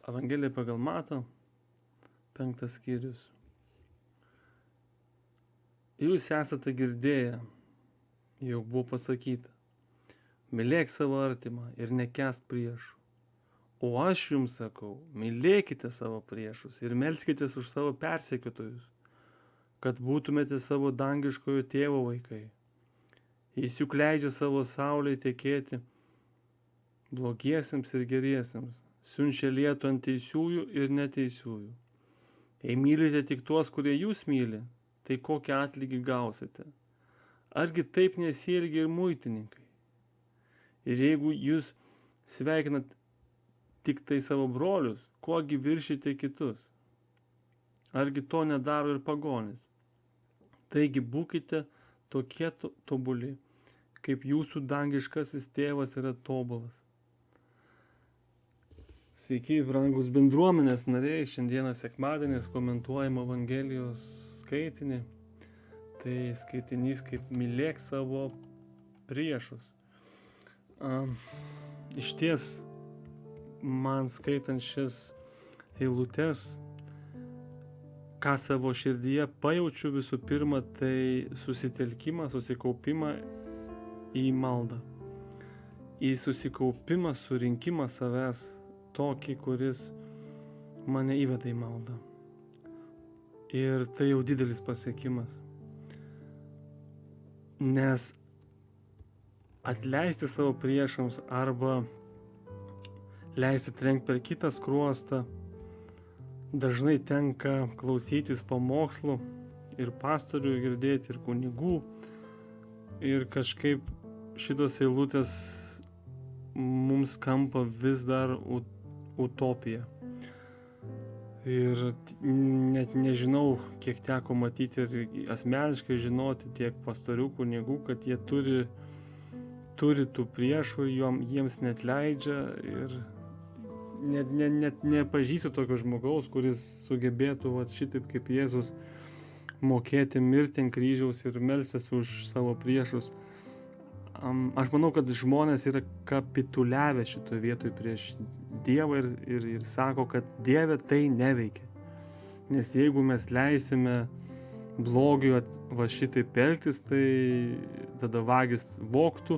Evangelija pagal Matą, 5 skyrius. Jūs esate girdėję, jau buvo pasakyta, mylėk savo artimą ir nekęsk priešų. O aš jums sakau, mylėkite savo priešus ir melskitės už savo persekiotojus, kad būtumėte savo dangiškojo tėvo vaikai. Jis juk leidžia savo saulei tekėti blogiesiems ir geriesiems, siunčia lietų ant teisiųjų ir neteisiųjų. Jei mylite tik tuos, kurie jūs myli, tai kokį atlygį gausite? Argi taip nesielgia ir muitininkai? Ir jeigu jūs sveikinat tik tai savo brolius, kuogi viršite kitus? Argi to nedaro ir pagonis? Taigi būkite tokie tobuli, kaip jūsų dangiškasis tėvas yra tobulas. Sveiki, brangus bendruomenės nariai, šiandieną sekmadienis komentuojam Evangelijos skaitinį. Tai skaitinys kaip mylėk savo priešus. Išties, man skaitant šis eilutes, ką savo širdyje pajaučiu visų pirma, tai susitelkimą, susikaupimą į maldą. Į susikaupimą, surinkimą savęs, tokį, kuris mane įveda į maldą. Ir tai jau didelis pasiekimas. Nes atleisti savo priešams arba leisti trenkti per kitą skruostą dažnai tenka klausytis pamokslų ir pastorių girdėti, ir kunigų. Ir kažkaip šitos eilutės mums skamba vis dar utopija. Ir net nežinau, kiek teko matyti ir asmeniškai žinoti tiek pastorių, kunigų, kad jie turi tų priešų ir jiems net leidžia. Ir net nepažįstu tokio žmogaus, kuris sugebėtų šitaip kaip Jėzus mokėti mirti ant kryžiaus ir melstis už savo priešus. Aš manau, kad žmonės yra kapituliavę šitoje vietoje prieš Dievą ir sako, kad Dieve tai neveikia. Nes jeigu mes leisime blogiui šitaip elgtis, tai tada vagis vogtų,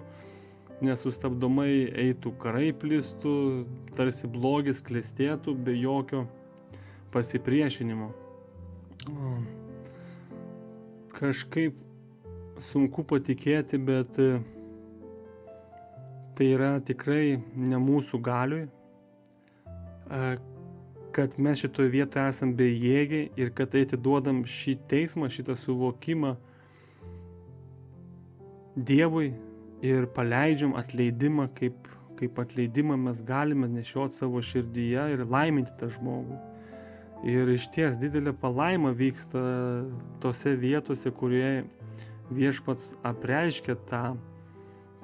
nesustabdomai eitų karai plistų, tarsi blogis klestėtų be jokio pasipriešinimo. Kažkaip sunku patikėti, bet tai yra tikrai ne mūsų galiui, kad mes šitoje vietoje esam bejėgiai ir kad atiduodam šį teismą, šitą suvokimą Dievui ir paleidžiam atleidimą, kaip atleidimą mes galime nešioti savo širdyje ir laiminti tą žmogų. Ir išties didelė palaima vyksta tose vietose, kurie viešpats apreiškia tą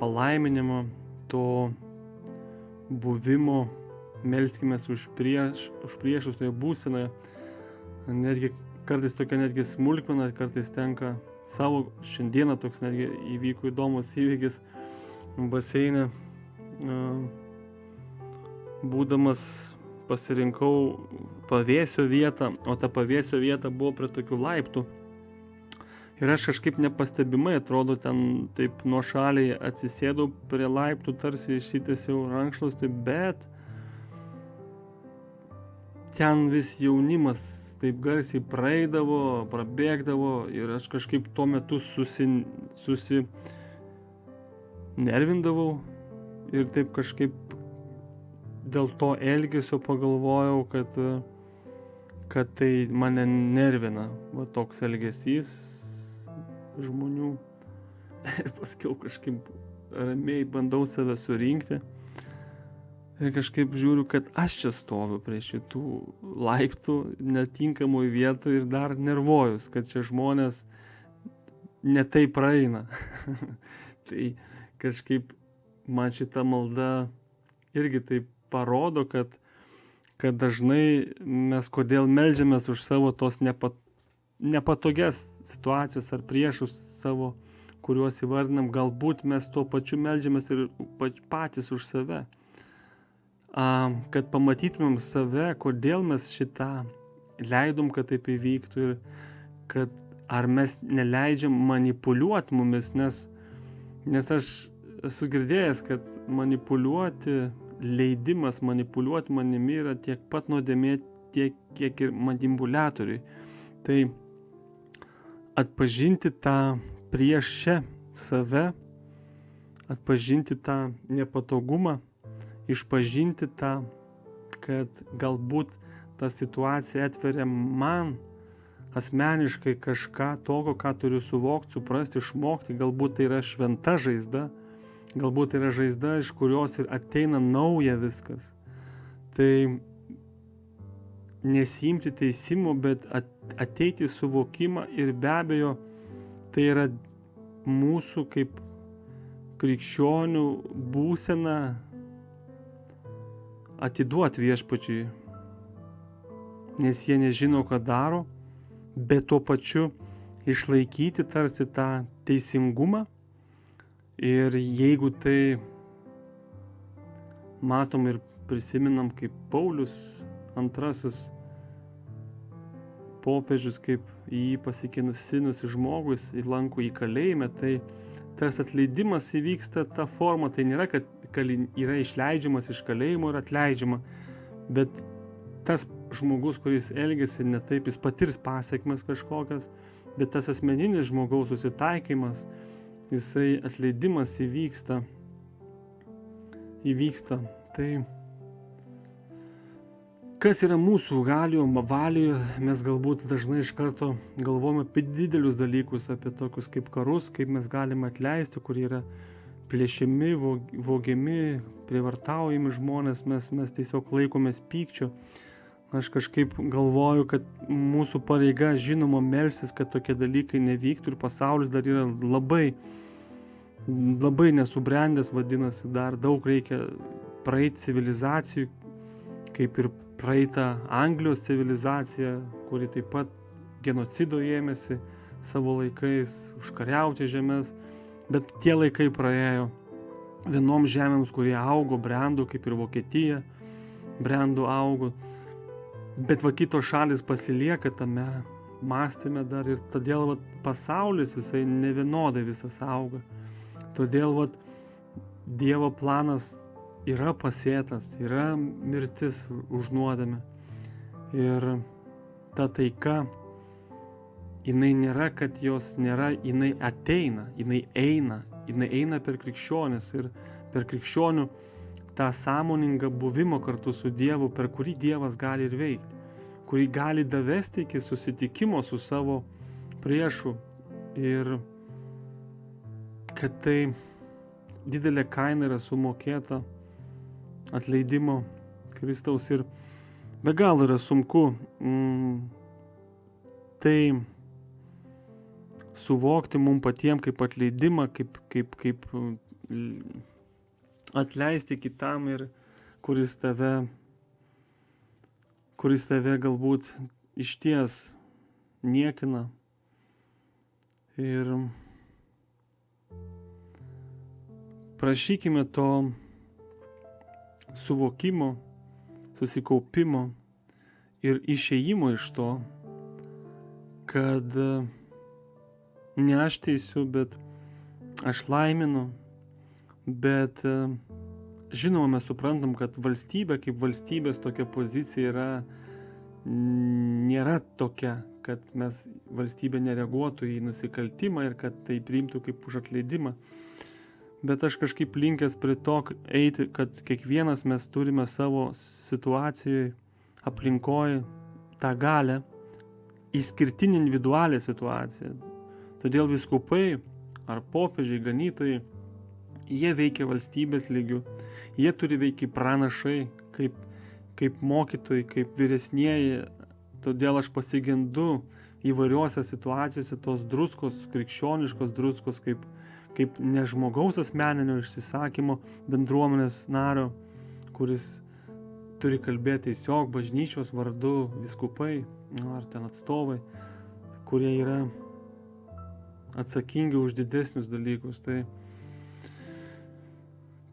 palaiminimą, to buvimo, melskimės už priešus toje būsenoje. Netgi kartais tokia smulkmena, kartais tenka savo, šiandieną toks netgi įvyko įdomus įvykis baseine. Būdamas pasirinkau pavėsio vietą, o ta pavėsio vieta buvo prie tokių laiptų. Ir aš kažkaip nepastebimai, atrodo, ten taip nuošaliai atsisėdau prie laiptų, tarsi išsitiesiau rankšluostį, bet ten vis jaunimas taip garsiai praeidavo, prabėgdavo ir aš kažkaip tuo metu susinervindavau ir taip kažkaip dėl to elgesio pagalvojau, kad tai mane nervina, toks elgesys žmonių. Ir paskiau kažkaip ramiai bandau save surinkti ir kažkaip žiūriu, kad aš čia stoviu prie šitų laiptų netinkamoj vietoj ir dar nervojus, kad čia žmonės ne taip praeina. Tai kažkaip man šita malda irgi taip parodo, kad dažnai mes kodėl meldžiamės už savo tos nepatogias situacijas ar priešus savo, kuriuos įvardinam, galbūt mes tuo pačiu meldžiamės ir patys už save. kad pamatytumėm save, kodėl mes šitą leidom, kad taip įvyktų ir kad ar mes neleidžiam manipuliuoti mumis, nes aš esu girdėjęs, kad leidimas manipuliuoti manimi yra tiek pat nuodėmė, tiek kiek ir manipuliatoriui. Tai atpažinti tą prieš čia save, atpažinti tą nepatogumą, išpažinti tą, kad galbūt ta situacija atveria man asmeniškai kažką tokio, ką turiu suvokti, suprasti, išmokti. Galbūt tai yra šventa žaizda, galbūt tai yra žaizda, iš kurios ir ateina nauja viskas. Tai nesiimti teisimo, bet ateiti suvokimą ir be abejo tai yra mūsų kaip krikščionių būsena atiduoti viešpačiui, nes jie nežino, ką daro, bet tuo pačiu išlaikyti tarsi tą teisingumą. Ir jeigu tai matom ir prisiminam, kaip Paulius II popiežius, kaip į jį pasikenusinusi žmogus įlanko į kalėjimą, tai tas atleidimas įvyksta ta forma, tai nėra, kad yra išleidžiamas iš kalėjimo ir atleidžiama, bet tas žmogus, kuris elgiasi ne taip, jis patirs pasiekmes kažkokias, bet tas asmeninis žmogaus susitaikymas, jisai atleidimas įvyksta. Tai kas yra mūsų valioje, mes galbūt dažnai iš karto galvojame apie didelius dalykus, apie tokius kaip karus, kaip mes galime atleisti, kurie yra plėšiami, vogiami, prievartaujami žmonės, mes tiesiog laikomės pykčio. Aš kažkaip galvoju, kad mūsų pareiga žinoma melstis, kad tokie dalykai nevyktų ir pasaulis dar yra labai nesubrendęs, vadinasi, dar daug reikia praeiti civilizacijų, kaip ir praeitą Anglijos civilizacija, kuri taip pat genocido ėmėsi savo laikais, užkariauti žemės, bet tie laikai praėjo. Vienom žemėms, kurie augo, brendo, kaip ir Vokietija, brendo, augo, bet kitos šalis pasilieka tame mąstyme dar ir todėl pasaulis jisai nevienodai visas auga. Todėl Dievo planas yra pasėtas, yra mirtis už nuodėmę. Ir ta taika, jinai nėra, kad jos nėra, jinai ateina, jinai eina per krikščionis ir per krikščionių tą sąmoningą buvimo kartu su Dievu, per kurį Dievas gali ir veikti, kurį gali davesti iki susitikimo su savo priešu ir kad tai didelė kaina yra sumokėta atleidimo Kristaus ir be galo yra sunku tai suvokti mum patiem kaip atleidimą, kaip atleisti kitam ir kuris tave galbūt išties niekina. Ir prašykime to suvokimo, susikaupimo ir išėjimo iš to, kad ne aš teisiu, bet aš laiminu, bet žinoma, mes suprantam, kad valstybė kaip valstybės tokia pozicija nėra tokia, kad valstybė nereaguotų į nusikaltimą ir kad tai priimtų kaip už atleidimą. Bet aš kažkaip linkęs prie to eiti, kad kiekvienas mes turime savo situacijoje, aplinkoje tą galią, išskirtinį individualią situaciją. Todėl vyskupai ar popiežiai, ganytojai, jie veikia valstybės lygiu, jie turi veikti pranašai, kaip mokytojai, kaip vyresnieji. Todėl aš pasigendu įvairiuose situacijose tos druskos, krikščioniškos druskos, kaip ne žmogaus asmeninio išsisakymo bendruomenės nario, kuris turi kalbėti tiesiog bažnyčios vardu, vyskupai ar ten atstovai, kurie yra atsakingi už didesnius dalykus.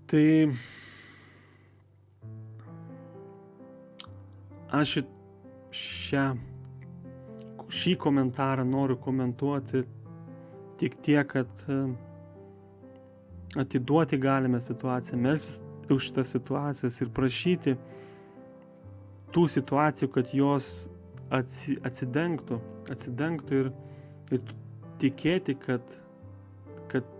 Tai aš šį komentarą noriu komentuoti tik tiek, kad atiduoti galime situaciją, melstis už šitas situacijas ir prašyti tų situacijų, kad jos atsidengtų ir tikėti, kad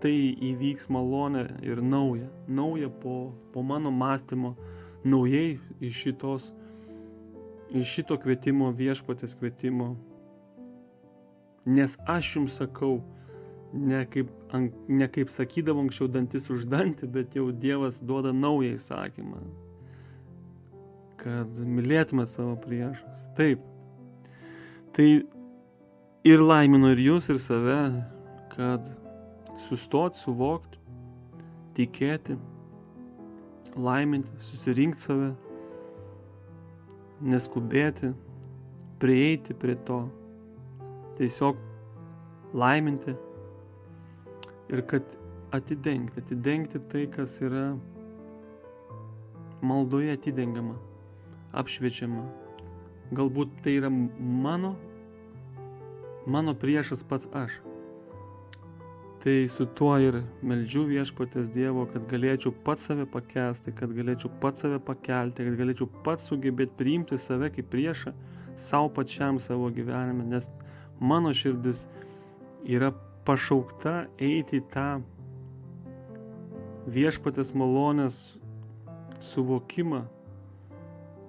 tai įvyks malonė ir nauja po mano mąstymo, naujai iš šito kvietimo, viešpaties kvietimo. Nes aš jums sakau, ne kaip sakydavo anksčiau dantis už dantį, bet jau Dievas duoda naują įsakymą, kad mylėtume savo priešus. Taip. Tai ir laiminu ir jūs, ir save, kad sustot, suvokt, tikėti, laiminti, susirinkt save, neskubėti, prieiti prie to, tiesiog laiminti ir kad atidengti tai, kas yra maldoje atidengiama, apšviečiama. Galbūt tai yra mano priešas pats aš. Tai su tuo ir meldžiu viešpaties Dievo, kad galėčiau pats save pakęsti, kad galėčiau pats save pakelti, kad galėčiau pats sugebėti priimti save kaip priešą savo pačiam savo gyvenime, nes mano širdis yra pašaukta eiti į tą viešpaties malonės suvokimą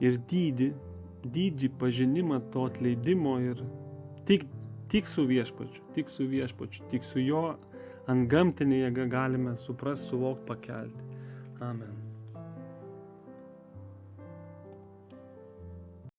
ir dydį pažinimą to atleidimo ir tik su viešpačiu, tik su jo antgamtinė jėga galime suprast, suvokt, pakelti. Amen.